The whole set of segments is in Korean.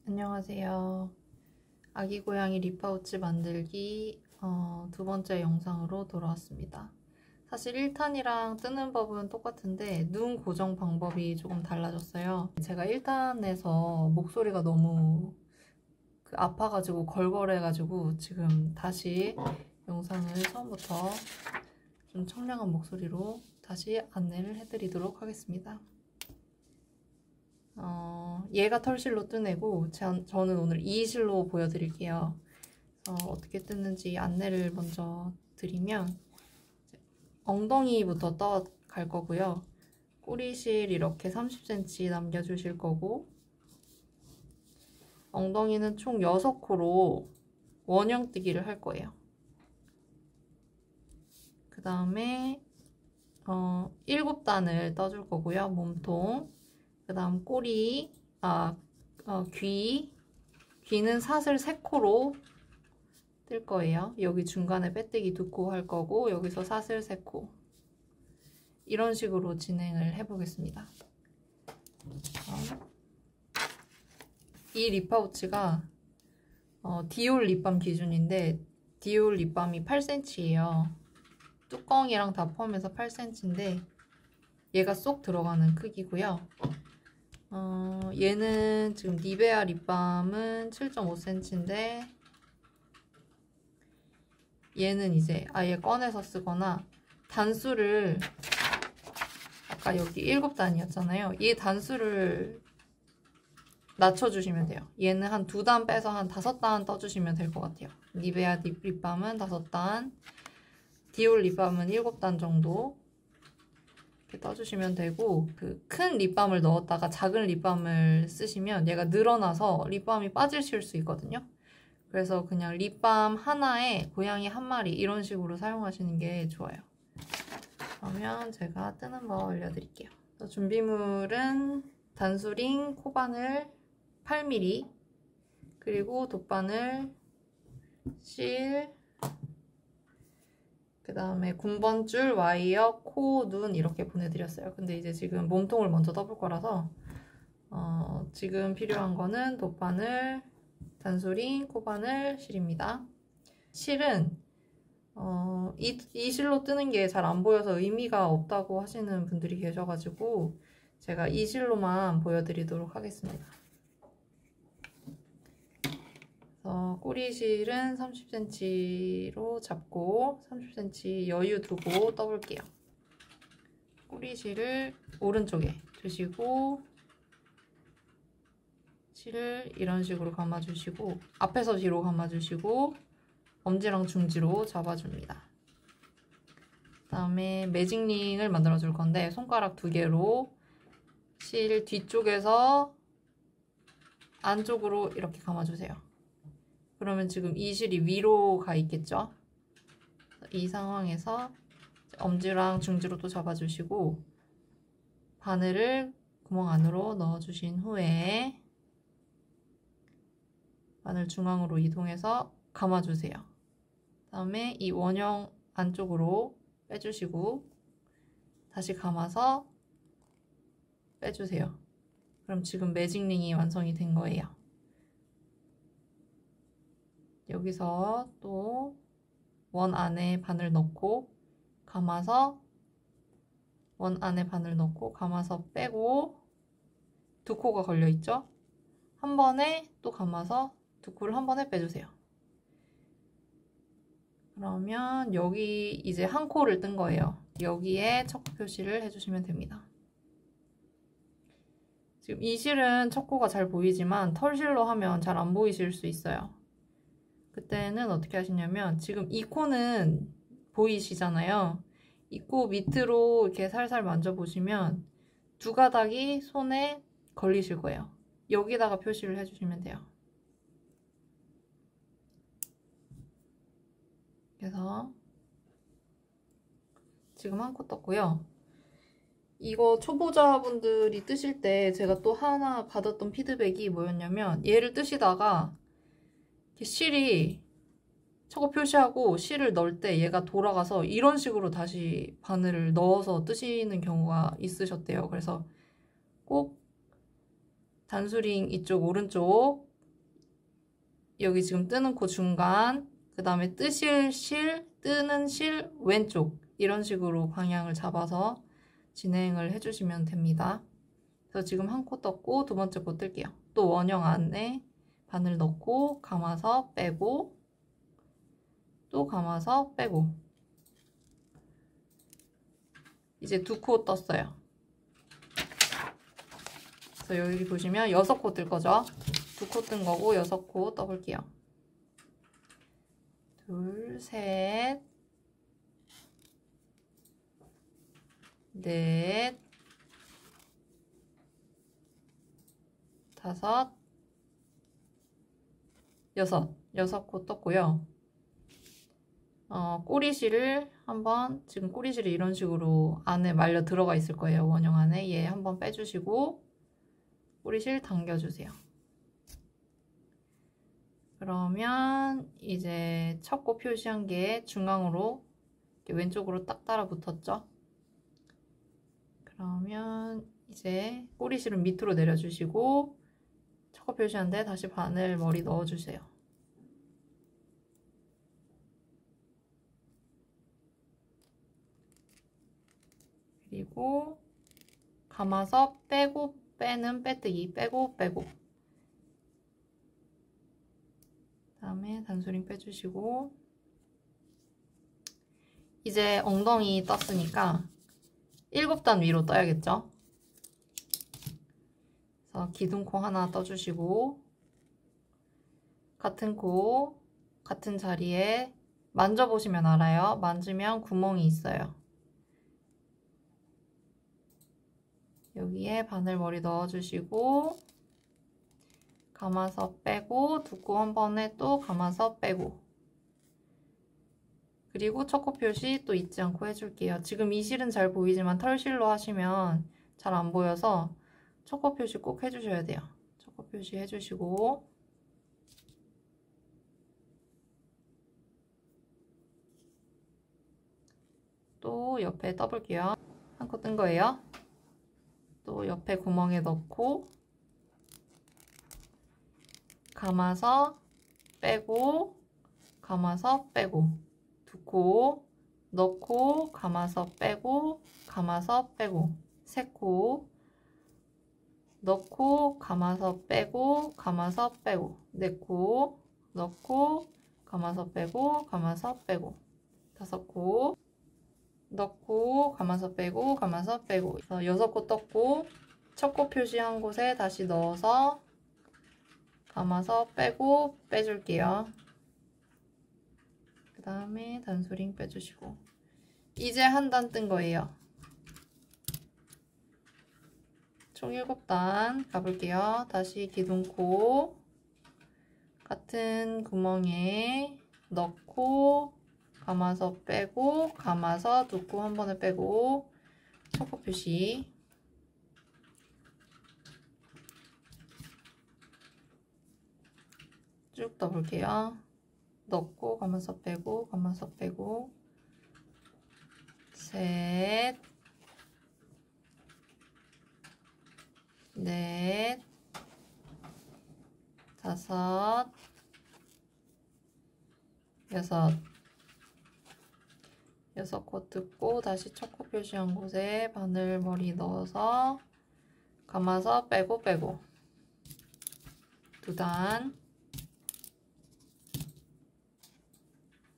안녕하세요. 아기 고양이 립파우치 만들기 두 번째 영상으로 돌아왔습니다. 사실 1탄이랑 뜨는 법은 똑같은데 눈 고정 방법이 조금 달라졌어요. 제가 1탄에서 목소리가 너무 아파가지고 걸걸해가지고 지금 다시 영상을 처음부터 좀 청량한 목소리로 다시 안내를 해드리도록 하겠습니다. 얘가 털실로 뜨내고 저는 오늘 2실로 보여드릴게요. 어떻게 뜯는지 안내를 먼저 드리면 엉덩이부터 떠갈 거고요. 꼬리실 이렇게 30cm 남겨주실 거고, 엉덩이는 총 6코로 원형 뜨기를 할 거예요. 그 다음에 7단을 떠줄 거고요. 몸통, 그 다음 꼬리, 귀는 사슬 3코로 뜰 거예요. 여기 중간에 빼뜨기 2코 할 거고, 여기서 사슬 3코. 이런 식으로 진행을 해보겠습니다. 이 립파우치가 디올 립밤 기준인데, 디올 립밤이 8cm예요. 뚜껑이랑 다 포함해서 8cm인데, 얘가 쏙 들어가는 크기고요. 얘는 지금 니베아 립밤은 7.5cm인데 얘는 이제 아예 꺼내서 쓰거나 단수를 아까 여기 7단이었잖아요. 얘 단수를 낮춰주시면 돼요. 얘는 한 2단 빼서 한 5단 떠주시면 될 것 같아요. 니베아 립밤은 5단, 디올 립밤은 7단 정도 이렇게 떠주시면 되고, 그 큰 립밤을 넣었다가 작은 립밤을 쓰시면 얘가 늘어나서 립밤이 빠지실 수 있거든요. 그래서 그냥 립밤 하나에 고양이 한 마리 이런 식으로 사용하시는 게 좋아요. 그러면 제가 뜨는 거 알려드릴게요. 준비물은 단수링, 코바늘 8mm, 그리고 돗바늘, 실, 그 다음에 군번줄, 와이어, 코, 눈 이렇게 보내드렸어요. 근데 이제 지금 몸통을 먼저 떠볼 거라서 지금 필요한 거는 돗바늘, 단수링, 코바늘, 실입니다. 실은 이 실로 뜨는 게 잘 안 보여서 의미가 없다고 하시는 분들이 계셔가지고 제가 이 실로만 보여드리도록 하겠습니다. 꼬리실은 30cm로 잡고 30cm 여유 두고 떠볼게요. 꼬리실을 오른쪽에 두시고 실을 이런 식으로 감아주시고 앞에서 뒤로 감아주시고 엄지랑 중지로 잡아줍니다. 그 다음에 매직링을 만들어 줄 건데 손가락 2개로 실 뒤쪽에서 안쪽으로 이렇게 감아주세요. 그러면 지금 이 실이 위로 가 있겠죠? 이 상황에서 엄지랑 중지로 또 잡아주시고 바늘을 구멍 안으로 넣어주신 후에 바늘 중앙으로 이동해서 감아주세요. 그 다음에 이 원형 안쪽으로 빼주시고 다시 감아서 빼주세요. 그럼 지금 매직링이 완성이 된 거예요. 여기서 또 원 안에 바늘 넣고 감아서 원 안에 바늘 넣고 감아서 빼고 2코가 걸려있죠? 한 번에 또 감아서 2코를 한 번에 빼주세요. 그러면 여기 이제 한 코를 뜬 거예요. 여기에 첫 코 표시를 해주시면 됩니다. 지금 이 실은 첫 코가 잘 보이지만 털실로 하면 잘 안 보이실 수 있어요. 그때는 어떻게 하시냐면 지금 이 코는 보이시잖아요. 이 코 밑으로 이렇게 살살 만져보시면 2가닥이 손에 걸리실 거예요. 여기다가 표시를 해주시면 돼요. 그래서 지금 한 코 떴고요. 이거 초보자분들이 뜨실 때 제가 또 하나 받았던 피드백이 뭐였냐면 얘를 뜨시다가 실이 저거 표시하고 실을 넣을 때 얘가 돌아가서 이런 식으로 다시 바늘을 넣어서 뜨시는 경우가 있으셨대요. 그래서 꼭 단수링 이쪽 오른쪽 여기 지금 뜨는 코 중간, 그 다음에 뜨실 실, 뜨는 실 왼쪽 이런 식으로 방향을 잡아서 진행을 해주시면 됩니다. 그래서 지금 한 코 떴고 두 번째 코 뜰게요. 또 원형 안에 바늘 넣고 감아서 빼고 또 감아서 빼고 이제 두 코 떴어요. 그래서 여기 보시면 6코 뜰 거죠. 2코 뜬 거고 6코 떠볼게요. 둘, 셋, 넷, 다섯, 여섯. 6코 떴고요. 꼬리실을 한번, 지금 꼬리실이 이런 식으로 안에 말려 들어가 있을 거예요. 원형 안에. 얘 한번 빼주시고 꼬리실 당겨주세요. 그러면 이제 첫 코 표시한 게 중앙으로 이렇게 왼쪽으로 딱 따라붙었죠? 그러면 이제 꼬리실은 밑으로 내려주시고 첫 코 표시한 데 다시 바늘 머리 넣어주세요. 그리고 감아서 빼고 빼는 빼뜨기, 빼고 빼고. 그다음에 단수링 빼주시고 이제 엉덩이 떴으니까 7단 위로 떠야겠죠? 그래서 기둥코 하나 떠주시고 같은 코, 같은 자리에 만져보시면 알아요. 만지면 구멍이 있어요. 여기에 바늘머리 넣어주시고 감아서 빼고 두 코 한 번에 또 감아서 빼고 그리고 첫 코 표시 또 잊지 않고 해줄게요. 지금 이 실은 잘 보이지만 털실로 하시면 잘 안 보여서 첫 코 표시 꼭 해주셔야 돼요. 첫 코 표시 해주시고 또 옆에 떠볼게요. 한 코 뜬 거예요. 또 옆에 구멍에 넣고 감아서 빼고 감아서 빼고 두 코 넣고 감아서 빼고 감아서 빼고 세 코 넣고 감아서 빼고 감아서 빼고 네 코 넣고 감아서 빼고 감아서 빼고 다섯 코 넣고 감아서 빼고 감아서 빼고 6코 떴고 첫 코 표시한 곳에 다시 넣어서 감아서 빼고 빼줄게요. 그 다음에 단수링 빼주시고 이제 한 단 뜬 거예요. 총 7단 가볼게요. 다시 기둥코 같은 구멍에 넣고 감아서 빼고 감아서 두 코 한 번에 빼고 첫 코 표시 쭉 떠볼게요. 넣고 감아서 빼고 감아서 빼고 셋, 넷, 다섯, 여섯. 6코 뜯고 다시 첫 코 표시한 곳에 바늘머리 넣어서 감아서 빼고 빼고 두 단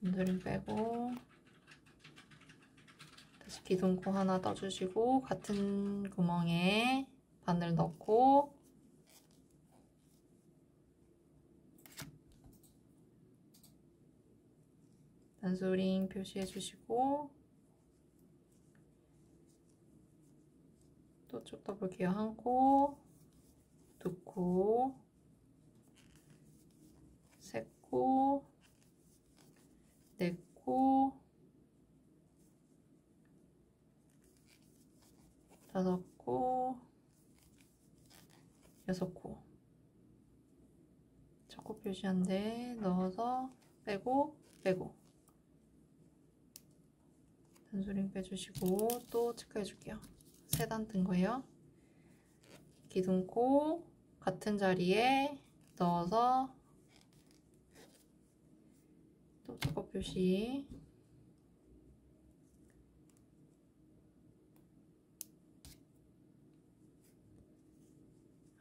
바늘 빼고 다시 기둥코 하나 떠주시고 같은 구멍에 바늘 넣고 단수링 표시해 주시고 또 쭉 떠볼게요. 한 코, 두 코, 세 코, 네 코, 다섯 코, 여섯 코. 첫 코 표시한 데 넣어서 빼고 빼고 단수링 빼주시고 또 체크해 줄게요. 3단 뜬 거예요. 기둥코 같은 자리에 넣어서 또 작업 표시.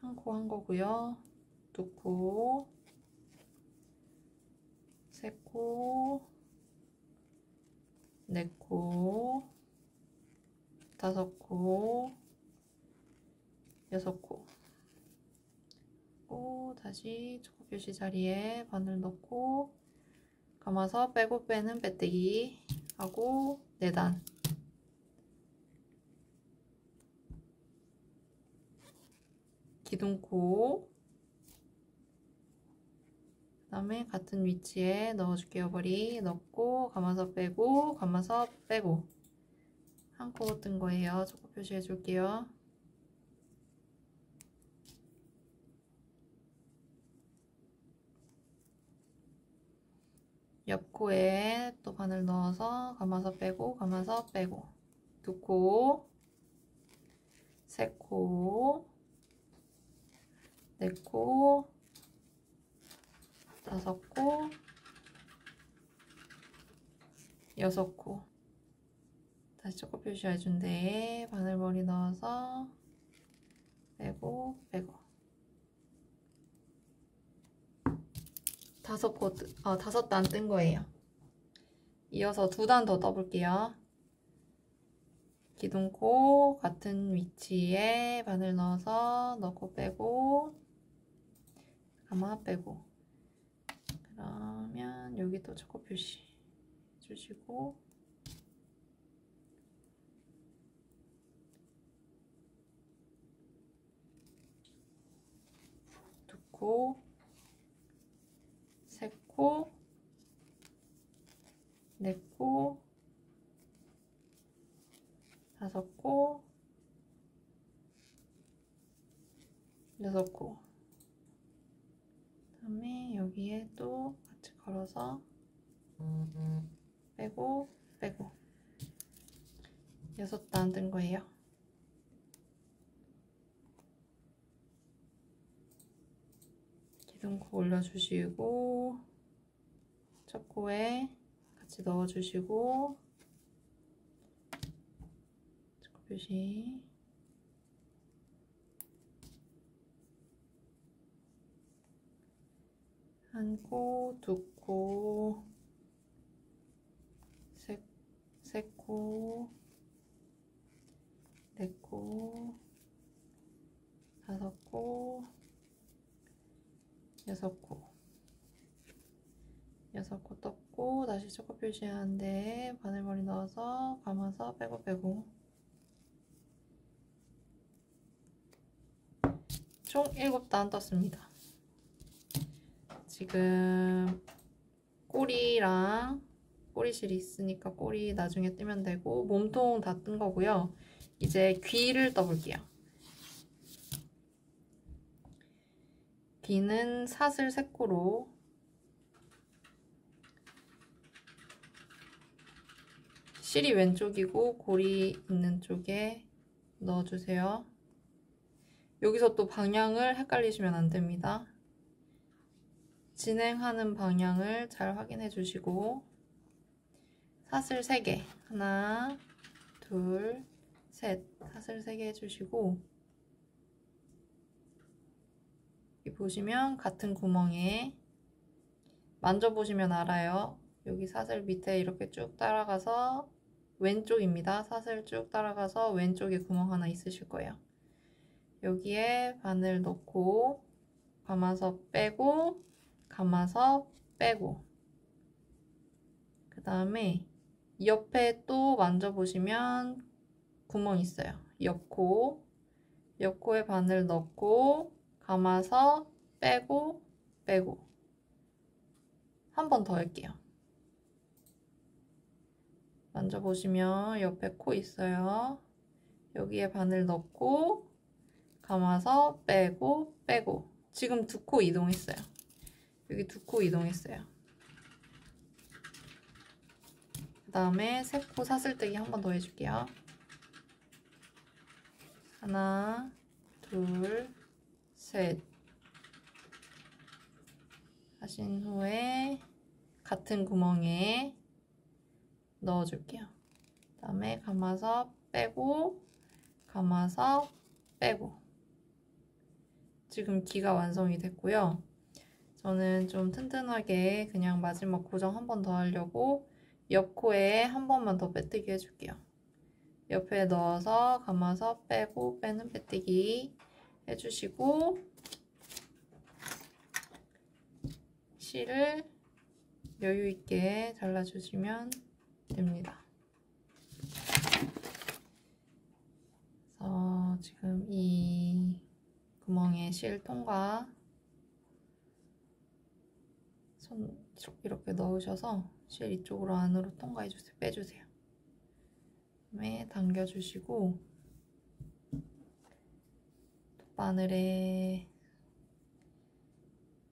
한 코 한 거고요. 두 코, 세 코, 네 코, 다섯 코, 여섯 코. 다시 작업 표시 자리에 바늘 넣고 감아서 빼고 빼는 빼뜨기 하고 4단. 기둥코. 그 다음에 같은 위치에 넣어줄게요. 버리 넣고 감아서 빼고 감아서 빼고 한 코 뜬 거예요. 작업 표시해 줄게요. 옆 코에 또 바늘 넣어서 감아서 빼고 감아서 빼고 두 코, 세 코, 네 코, 다섯 코, 여섯 코. 다시 작업 표시해준 데에 바늘머리 넣어서 빼고 빼고 다섯 단 뜬 거예요. 이어서 2단 더 떠볼게요. 기둥코 같은 위치에 바늘 넣어서 넣고 빼고 감아 빼고. 그러면 여기 또 작업 표시 해주시고 두 코, 세 코, 네 코, 다섯 코, 여섯 코. 그다음에 여기에 또 같이 걸어서 빼고 빼고 6단 뜬 거예요. 기둥코 올려주시고 첫 코에 같이 넣어주시고 작업 표시. 한 코, 두 코, 세 코, 네 코, 다섯 코, 여섯 코. 여섯 코 떴고 다시 작업 표시하는데 바늘머리 넣어서 감아서 빼고 빼고 총 7단 떴습니다. 지금 꼬리랑 꼬리실이 있으니까 꼬리 나중에 뜨면 되고 몸통 다 뜬 거고요. 이제 귀를 떠볼게요. 귀는 사슬 3코로 실이 왼쪽이고 골이 있는 쪽에 넣어주세요. 여기서 또 방향을 헷갈리시면 안 됩니다. 진행하는 방향을 잘 확인해 주시고 사슬 3개 하나 둘 셋 사슬 3개 해주시고 여기 보시면 같은 구멍에 만져보시면 알아요. 여기 사슬 밑에 이렇게 쭉 따라가서 왼쪽입니다. 사슬 쭉 따라가서 왼쪽에 구멍 하나 있으실 거예요. 여기에 바늘 넣고 감아서 빼고 감아서 빼고 그 다음에 옆에 또 만져보시면 구멍 있어요. 옆코에 바늘 넣고 감아서 빼고 빼고 한 번 더 할게요. 만져보시면 옆에 코 있어요. 여기에 바늘 넣고 감아서 빼고 빼고 지금 2코 이동했어요. 여기 2코 이동했어요. 그 다음에 3코 사슬뜨기 한 번 더 해줄게요. 하나 둘 셋 하신 후에 같은 구멍에 넣어줄게요. 그 다음에 감아서 빼고 감아서 빼고. 지금 귀가 완성이 됐고요. 저는 좀 튼튼하게 그냥 마지막 고정 한 번 더 하려고 옆 코에 한 번만 더 빼뜨기 해줄게요. 옆에 넣어서 감아서 빼고 빼는 빼뜨기 해주시고 실을 여유 있게 잘라주시면 됩니다. 그래서 지금 이 구멍에 실 통과 손 이렇게 넣으셔서 실 이쪽으로 안으로 통과해주세요. 빼주세요. 그다음에 당겨주시고 바늘에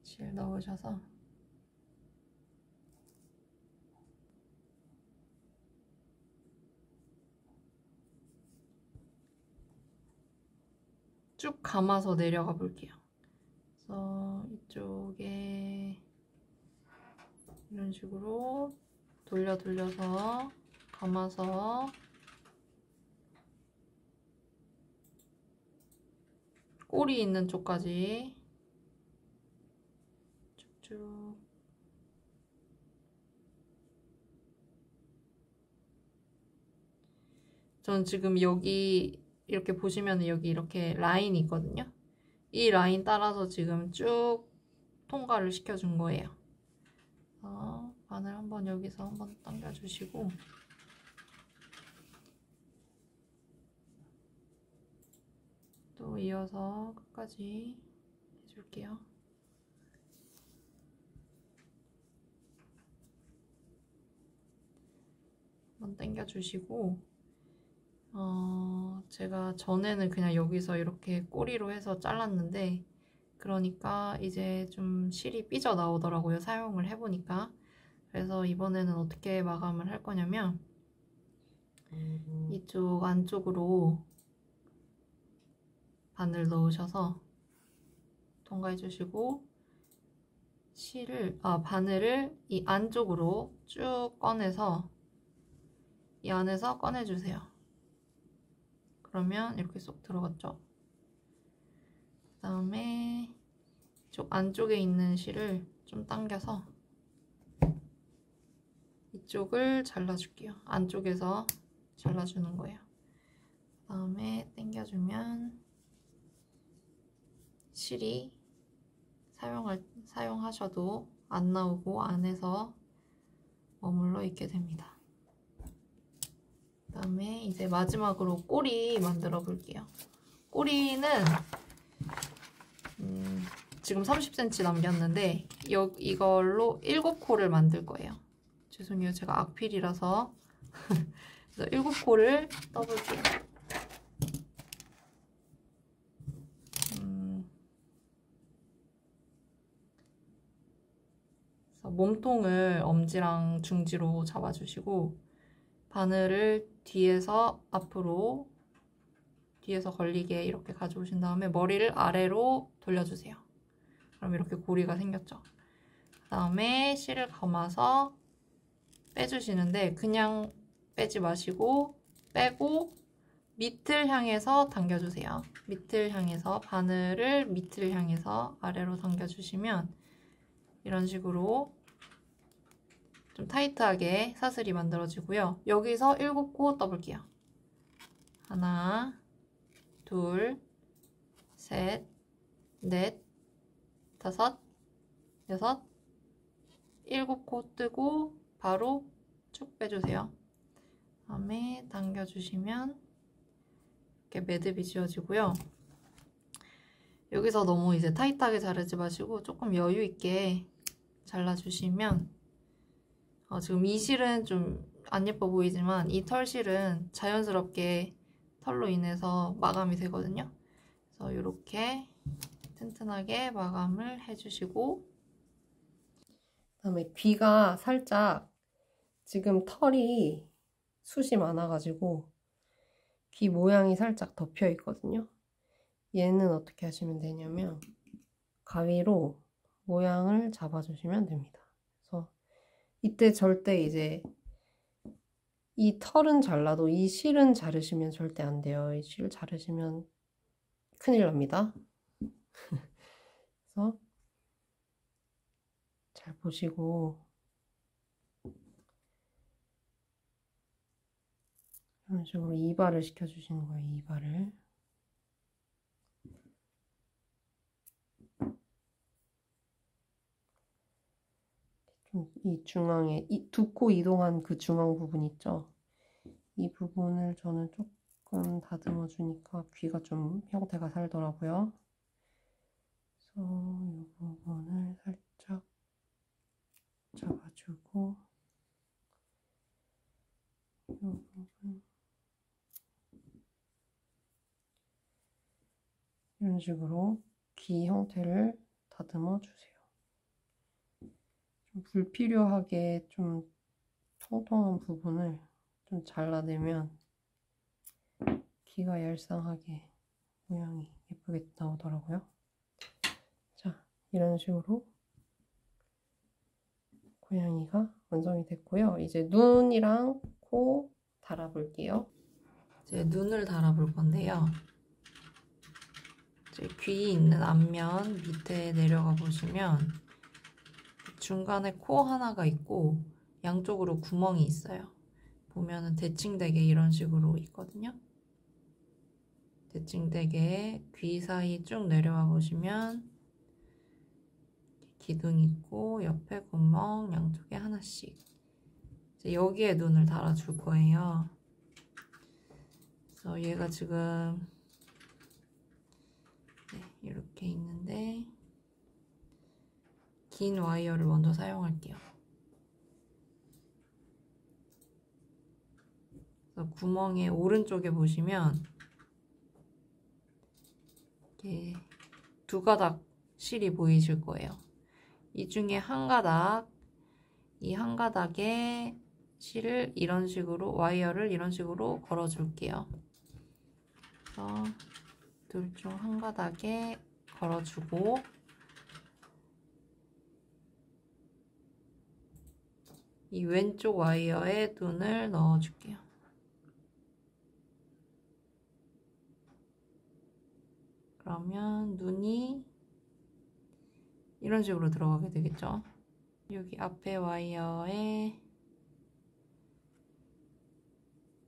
실 넣으셔서 쭉 감아서 내려가 볼게요. 그래서 이쪽에 이런 식으로 돌려서 감아서 꼬리 있는 쪽까지 쭉쭉 전 지금 여기 이렇게 보시면 여기 이렇게 라인이 있거든요. 이 라인 따라서 지금 쭉 통과를 시켜준 거예요. 바늘 한번 여기서 한번 당겨주시고 또 이어서 끝까지 해줄게요. 한번 당겨주시고 제가 전에는 그냥 여기서 이렇게 꼬리로 해서 잘랐는데 그러니까 이제 좀 실이 삐져나오더라고요. 사용을 해보니까. 그래서 이번에는 어떻게 마감을 할 거냐면 이쪽 안쪽으로 바늘 넣으셔서 통과해 주시고 바늘을 이 안쪽으로 쭉 꺼내서 이 안에서 꺼내주세요. 그러면 이렇게 쏙 들어갔죠. 그 다음에 이쪽 안쪽에 있는 실을 좀 당겨서 이쪽을 잘라줄게요. 안쪽에서 잘라주는 거예요. 그 다음에 당겨주면 실이 사용하셔도 안 나오고 안에서 머물러 있게 됩니다. 그 다음에 이제 마지막으로 꼬리 만들어 볼게요. 꼬리는 지금 30cm 남겼는데 이걸로 7코를 만들 거예요. 죄송해요. 제가 악필이라서 그래서 7코를 떠볼게요. 몸통을 엄지랑 중지로 잡아주시고 바늘을 뒤에서 앞으로 뒤에서 걸리게 이렇게 가져오신 다음에 머리를 아래로 돌려주세요. 그럼 이렇게 고리가 생겼죠. 그 다음에 실을 감아서 빼주시는데 그냥 빼지 마시고 빼고 밑을 향해서 당겨주세요. 밑을 향해서 바늘을 밑을 향해서 아래로 당겨주시면 이런 식으로 좀 타이트하게 사슬이 만들어지고요. 여기서 7코 떠볼게요. 하나, 둘, 셋, 넷, 다섯, 여섯, 7코 뜨고 바로 쭉 빼주세요. 다음에 당겨주시면 이렇게 매듭이 지어지고요. 여기서 너무 이제 타이트하게 자르지 마시고 조금 여유 있게 잘라주시면 지금 이 실은 좀 안 예뻐 보이지만 이 털실은 자연스럽게 털로 인해서 마감이 되거든요. 그래서 이렇게 튼튼하게 마감을 해주시고 그다음에 귀가 살짝 지금 털이 숱이 많아가지고 귀 모양이 살짝 덮여 있거든요. 얘는 어떻게 하시면 되냐면 가위로 모양을 잡아주시면 됩니다. 그래서 이때 절대 이제 이 털은 잘라도 이 실은 자르시면 절대 안 돼요. 이 실 자르시면 큰일 납니다. 그래서 잘 보시고 이런 식으로 이발을 시켜주시는 거예요. 이발을. 좀 이 중앙에 이 두 코 이동한 그 중앙 부분 있죠? 이 부분을 저는 조금 다듬어 주니까 귀가 좀 형태가 살더라고요. 그래서 이 부분을 살짝 잡아주고 이 부분 이런 식으로 귀 형태를 다듬어 주세요. 좀 불필요하게 좀 통통한 부분을 좀 잘라내면 귀가 얄쌍하게 모양이 예쁘게 나오더라고요. 자, 이런 식으로 고양이가 완성이 됐고요. 이제 눈이랑 코 달아볼게요. 이제 눈을 달아볼 건데요. 이제 귀 있는 앞면 밑에 내려가 보시면 중간에 코 하나가 있고 양쪽으로 구멍이 있어요. 보면은 대칭되게 이런 식으로 있거든요. 대칭되게 귀 사이 쭉 내려와 보시면 기둥 있고 옆에 구멍 양쪽에 하나씩. 이제 여기에 눈을 달아줄 거예요. 그래서 얘가 지금 이렇게 있는데 긴 와이어를 먼저 사용할게요. 그래서 구멍의 오른쪽에 보시면 이렇게 두 가닥 실이 보이실 거예요. 이 중에 한 가닥, 이 한 가닥에 실을 이런 식으로, 와이어를 이런 식으로 걸어줄게요. 그래서 둘 중 한 가닥에 걸어주고 이 왼쪽 와이어에 눈을 넣어줄게요. 그러면 눈이 이런 식으로 들어가게 되겠죠. 여기 앞에 와이어에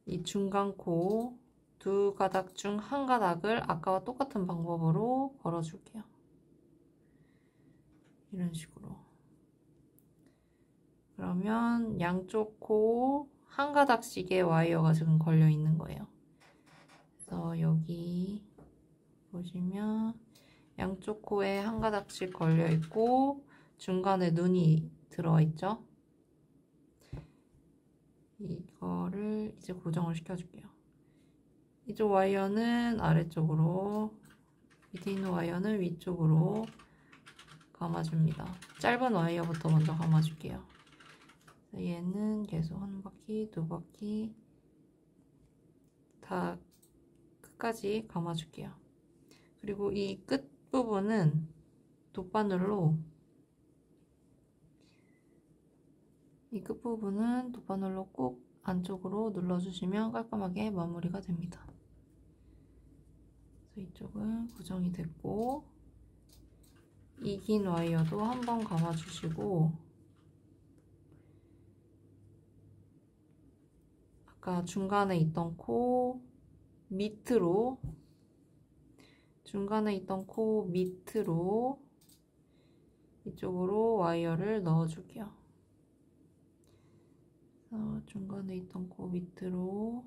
이 중간 코 두 가닥 중 한 가닥을 아까와 똑같은 방법으로 걸어줄게요. 이런 식으로. 그러면 양쪽 코 한 가닥씩의 와이어가 지금 걸려 있는 거예요. 그래서 여기 보시면 양쪽 코에 한 가닥씩 걸려 있고 중간에 눈이 들어와 있죠. 이거를 이제 고정을 시켜줄게요. 이쪽 와이어는 아래쪽으로, 밑에 있는 와이어는 위쪽으로 감아줍니다. 짧은 와이어부터 먼저 감아줄게요. 얘는 계속 한 바퀴, 두 바퀴 다 끝까지 감아줄게요. 그리고 이 끝부분은 돗바늘로 꾹 안쪽으로 눌러주시면 깔끔하게 마무리가 됩니다. 그래서 이쪽은 고정이 됐고 이 긴 와이어도 한번 감아주시고 아까 중간에 있던 코 밑으로 이쪽으로 와이어를 넣어줄게요. 중간에 있던 코 밑으로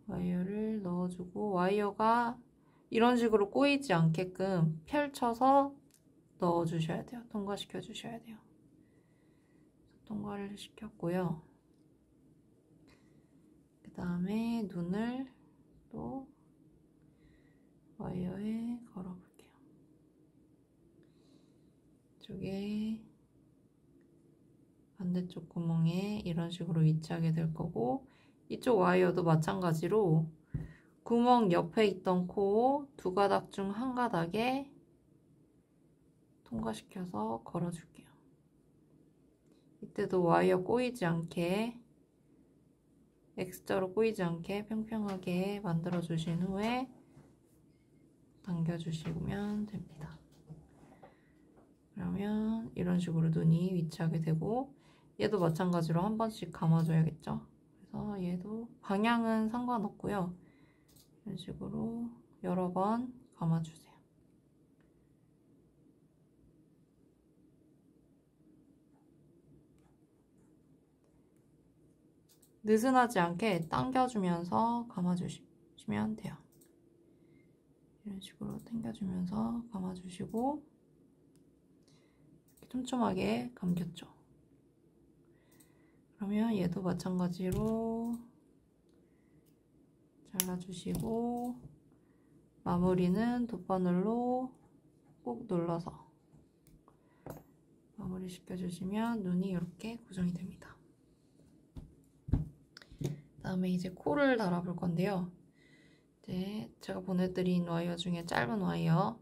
와이어를 넣어주고 와이어가 이런 식으로 꼬이지 않게끔 펼쳐서 넣어주셔야 돼요. 통과시켜 주셔야 돼요. 통과를 시켰고요. 그 다음에 눈을 또 와이어에 걸어볼게요. 이쪽에 반대쪽 구멍에 이런 식으로 위치하게 될 거고 이쪽 와이어도 마찬가지로 구멍 옆에 있던 코 두 가닥 중 한 가닥에 통과시켜서 걸어줄게요. 이때도 와이어 꼬이지 않게, X자로 꼬이지 않게 평평하게 만들어 주신 후에 당겨주시면 됩니다. 그러면 이런 식으로 눈이 위치하게 되고, 얘도 마찬가지로 한 번씩 감아줘야겠죠. 그래서 얘도 방향은 상관없고요. 이런 식으로 여러 번 감아주세요. 느슨하지 않게 당겨주면서 감아주시면 돼요. 이런 식으로 당겨주면서 감아주시고, 이렇게 촘촘하게 감겼죠. 그러면 얘도 마찬가지로 잘라주시고, 마무리는 돗바늘로 꼭 눌러서 마무리 시켜주시면 눈이 이렇게 고정이 됩니다. 다음에 이제 코를 달아볼 건데요. 이제 제가 보내드린 와이어 중에 짧은 와이어,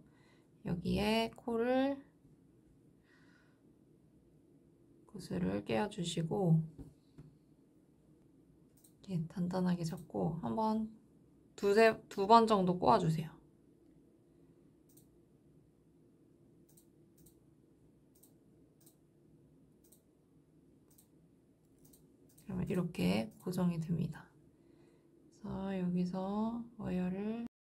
여기에 코를 구슬을 끼워주시고, 이렇게 단단하게 잡고 한번 두 번 정도 꼬아주세요. 그러면 이렇게 고정이 됩니다. 그래서 여기서 와이어를